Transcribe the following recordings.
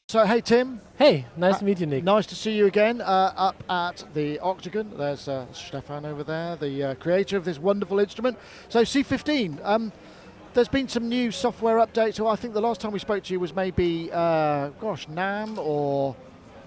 So, hey Tim. Hey, nice to meet you, Nick. Nice to see you again up at the Octagon. There's Stefan over there, the creator of this wonderful instrument. So C15, there's been some new software updates. So I think the last time we spoke to you was maybe, NAM or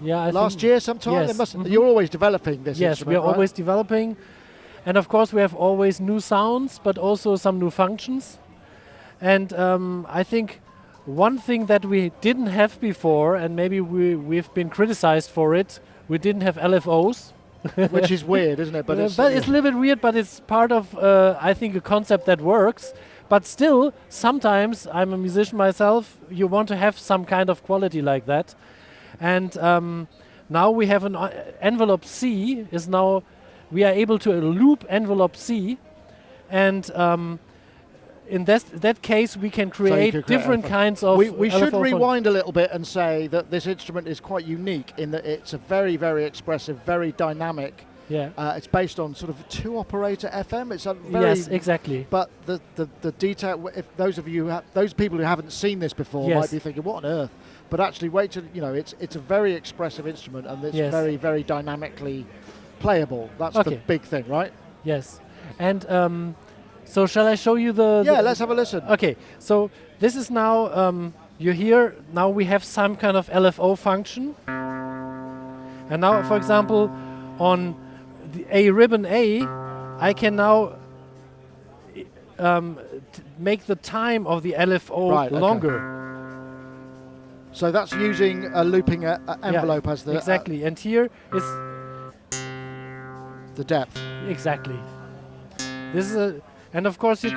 last year sometime? Yes. You're always developing this yes, instrument, we are right? always developing. And of course we have always new sounds, but also some new functions. And I think one thing that we didn't have before, and maybe we've been criticized for it, we didn't have LFOs. Which is weird, isn't it? But it's a little bit weird, but it's part of, I think, a concept that works. But still, sometimes, I'm a musician myself, you want to have some kind of quality like that. And now we have an envelope C, we are able to loop envelope C, and in that case, we can create different kinds of. We should rewind a little bit and say that this instrument is quite unique in that it's a very, very expressive, very dynamic. Yeah. It's based on sort of a 2-operator FM. It's a yes, exactly. But the detail, if those people who haven't seen this before might be thinking, what on earth? But actually, wait till it's a very expressive instrument and it's very, very dynamically playable. That's the big thing, right? Yes, and. So shall I show you the... Yeah, let's have a listen. Okay, so this is now, you hear, now we have some kind of LFO function. And now, for example, on the A ribbon A, I can now make the time of the LFO longer. Okay. So that's using a looping envelope as the... Exactly, and here is... the depth. Exactly. This is a... And of course you...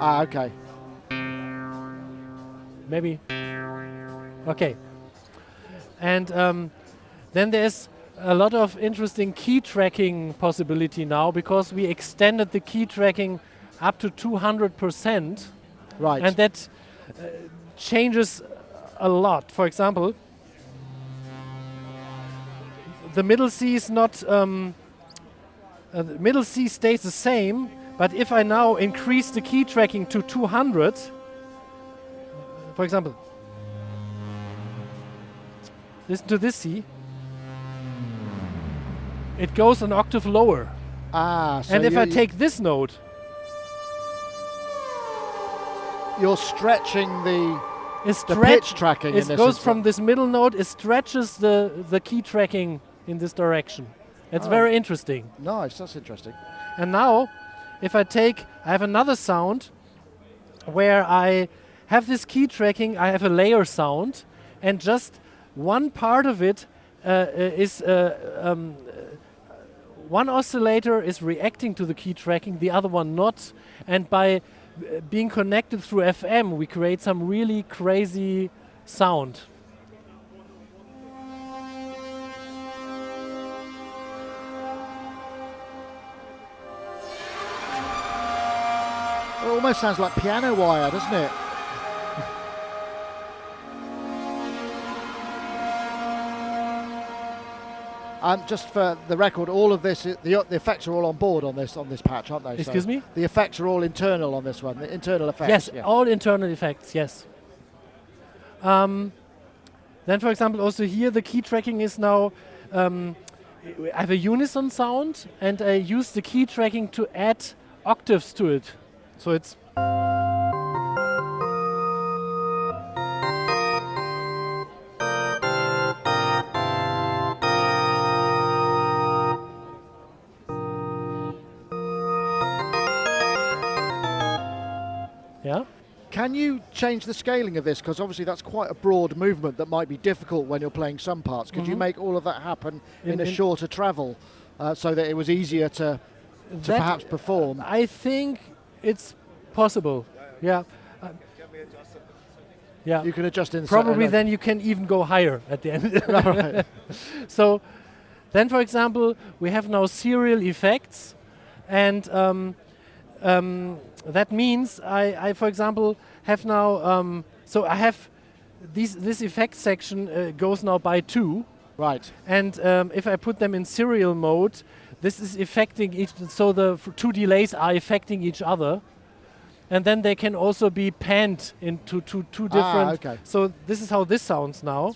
okay. Maybe. Okay. And then there's a lot of interesting key tracking possibility now because we extended the key tracking up to 200%. Right. And that changes a lot. For example, the middle C is not... the middle C stays the same, but if I now increase the key tracking to 200, for example, listen to this C, it goes an octave lower. So and if I take this note, you're stretching the pitch tracking. It goes from this middle note, it stretches the key tracking in this direction. It's very interesting. Nice, that's interesting. And now, if I have another sound where I have this key tracking, I have a layer sound, and just one part of it is, one oscillator is reacting to the key tracking, the other one not, and by being connected through FM, we create some really crazy sound. It almost sounds like piano wire, doesn't it? Just for the record, all of this, the effects are all on board on this patch, aren't they? Excuse me? The effects are all internal on this one, the internal effects. Yes, all internal effects, yes. Then, for example, also here the key tracking is now, I have a unison sound, and I use the key tracking to add octaves to it. So it's... Yeah? Can you change the scaling of this? Because obviously that's quite a broad movement that might be difficult when you're playing some parts. Could you make all of that happen in a shorter travel so that it was easier to perhaps perform? I think it's possible. Yeah. Yeah. You can adjust in. Probably then you can even go higher at the end. Right. So then, for example, we have now serial effects, and that means I, for example, have now. So I have this effect section goes now by 2. Right. And if I put them in serial mode, this is affecting each. So the 2 delays are affecting each other, and then they can also be panned into two different. Okay. So this is how this sounds now.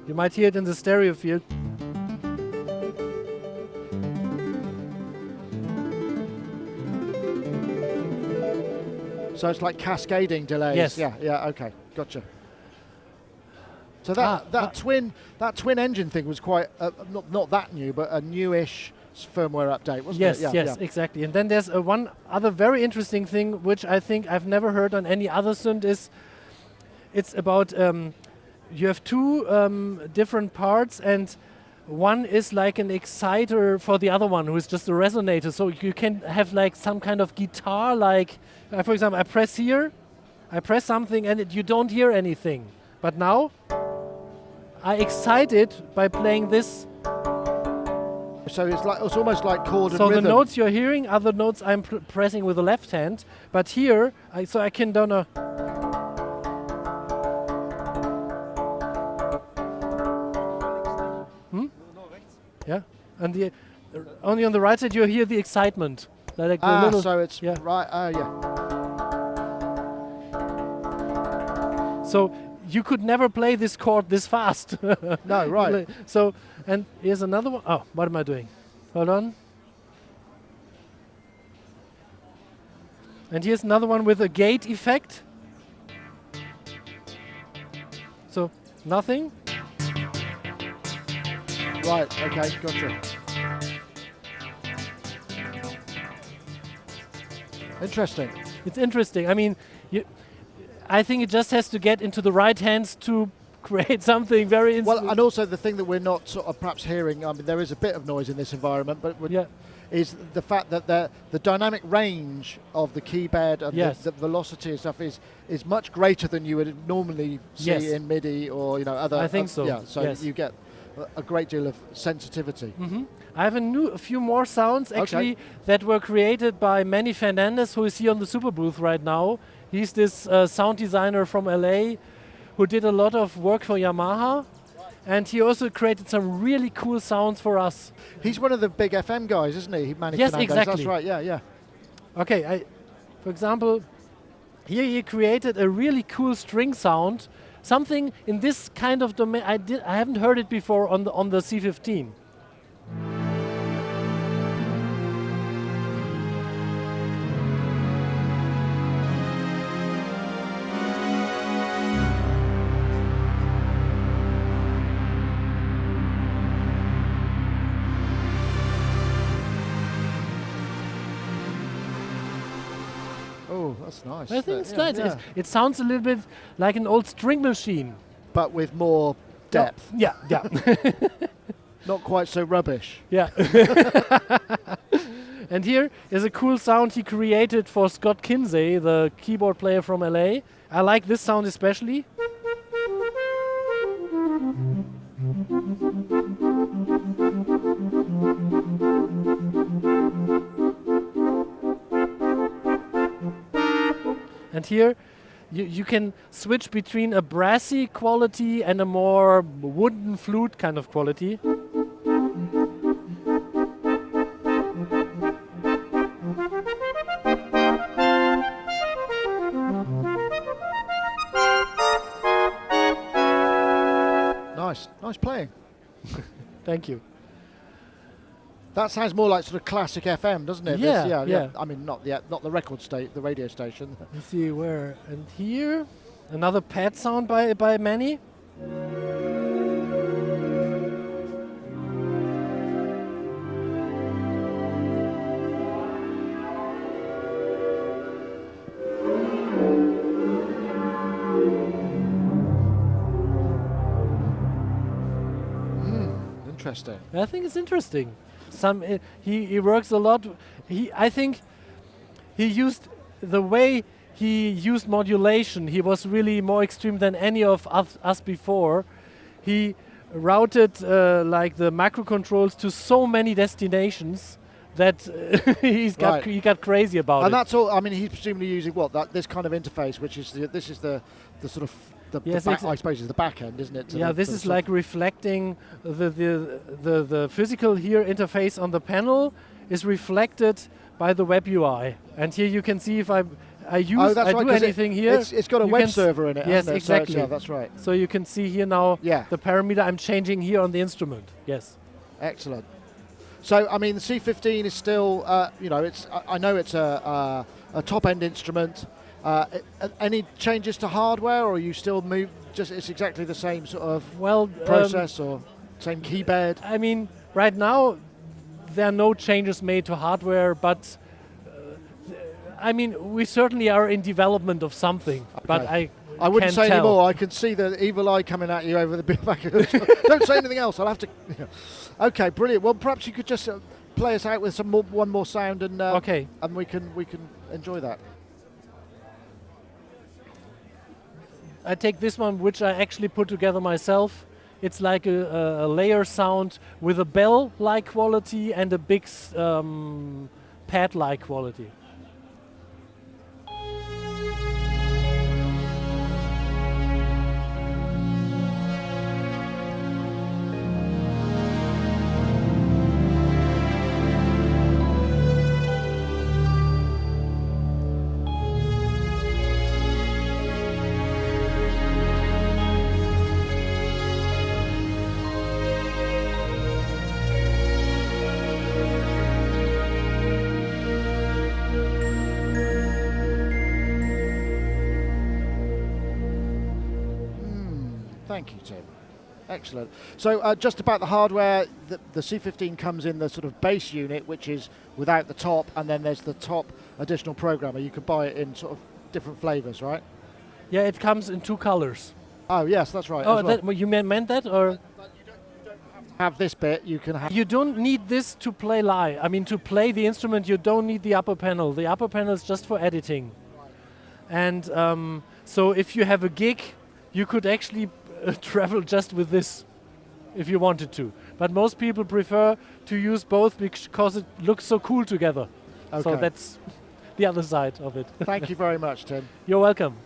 You might hear it in the stereo field. So it's like cascading delays. Yes. Yeah. Okay. Gotcha. So that twin engine thing was quite not that new, but a newish firmware update, wasn't it? Yes, exactly. And then there's one other very interesting thing, which I think I've never heard on any other synth. It's about you have 2 different parts, and one is like an exciter for the other one, who is just a resonator. So you can have like some kind of guitar, like for example, I press here, I press something, and you don't hear anything. But now I excite it by playing this. So it's almost like chord and so rhythm. the notes you're hearing are the notes I'm pressing with the left hand. But here, I can do a. Yeah, and only on the right side you hear the excitement. Like the little so it's right. Yeah. So you could never play this chord this fast. No, right. So, and here's another one. Oh, what am I doing? Hold on. And here's another one with a gate effect. So, nothing. Right, okay, gotcha. Interesting. It's interesting. I mean, I think it just has to get into the right hands to create something very well, and also the thing that we're not sort of perhaps hearing, I mean, there is a bit of noise in this environment, but is the fact that the dynamic range of the keyboard and the velocity and stuff is much greater than you would normally see in MIDI or other. I think so. Yeah, so you get a great deal of sensitivity. Mm-hmm. I have a few more sounds actually that were created by Manny Fernandez, who is here on the Super Booth right now. He's this sound designer from LA who did a lot of work for Yamaha, and he also created some really cool sounds for us. He's one of the big FM guys, isn't he? Manny yes, Fernandez. exactly. That's right. Yeah. Okay, for example, here he created a really cool string sound. Something in this kind of domain. I haven't heard it before on the C15. Oh, that's nice. I think it's nice. It sounds a little bit like an old string machine. But with more depth. Yeah. Not quite so rubbish. Yeah. And here is a cool sound he created for Scott Kinsey, the keyboard player from LA. I like this sound especially. And here you can switch between a brassy quality and a more wooden flute kind of quality. Nice playing. Thank you. That sounds more like sort of classic FM, doesn't it? Yeah, yeah. I mean, not the record state, the radio station. Let's see where. And here, another pad sound by Manny. Interesting. I think it's interesting. He works a lot. I think he used the way he used modulation. He was really more extreme than any of us before. He routed like the macrocontrols to so many destinations that he got crazy about it. And that's all. I mean, he's presumably using what this kind of interface, which is this is the sort of I suppose is the back end, isn't it? Yeah, this is like reflecting the physical here interface on the panel is reflected by the web UI. And here you can see if I do anything here. It's got a web server in it. Yes, exactly. So yeah, that's right. So you can see here now the parameter I'm changing here on the instrument. Yes. Excellent. So I mean, the C15 is still, I know it's a top-end instrument. Any changes to hardware, or you still move? It's exactly the same sort of process or same keyboard. I mean, right now there are no changes made to hardware, but I mean, we certainly are in development of something. Okay. But I wouldn't say tell. anymore. I can see the evil eye coming at you over the back of the Don't say anything else. I'll have to. Okay, brilliant. Well, perhaps you could just play us out with one more sound, and and we can enjoy that. I take this one, which I actually put together myself. It's like a layer sound with a bell-like quality and a big pad-like quality. Thank you, Tim. Excellent. So just about the hardware, the C15 comes in the sort of base unit, which is without the top, and then there's the top additional programmer. You can buy it in sort of different flavors, right? Yeah, it comes in 2 colors. Oh, yes, that's right. Oh, you meant that, or? But you don't have this bit. You can have. You don't need this to play live. I mean, to play the instrument, you don't need the upper panel. The upper panel is just for editing. Right. And so if you have a gig, you could actually travel just with this if you wanted to. But most people prefer to use both because it looks so cool together. Okay. So that's the other side of it. Thank you very much, Tim. You're welcome.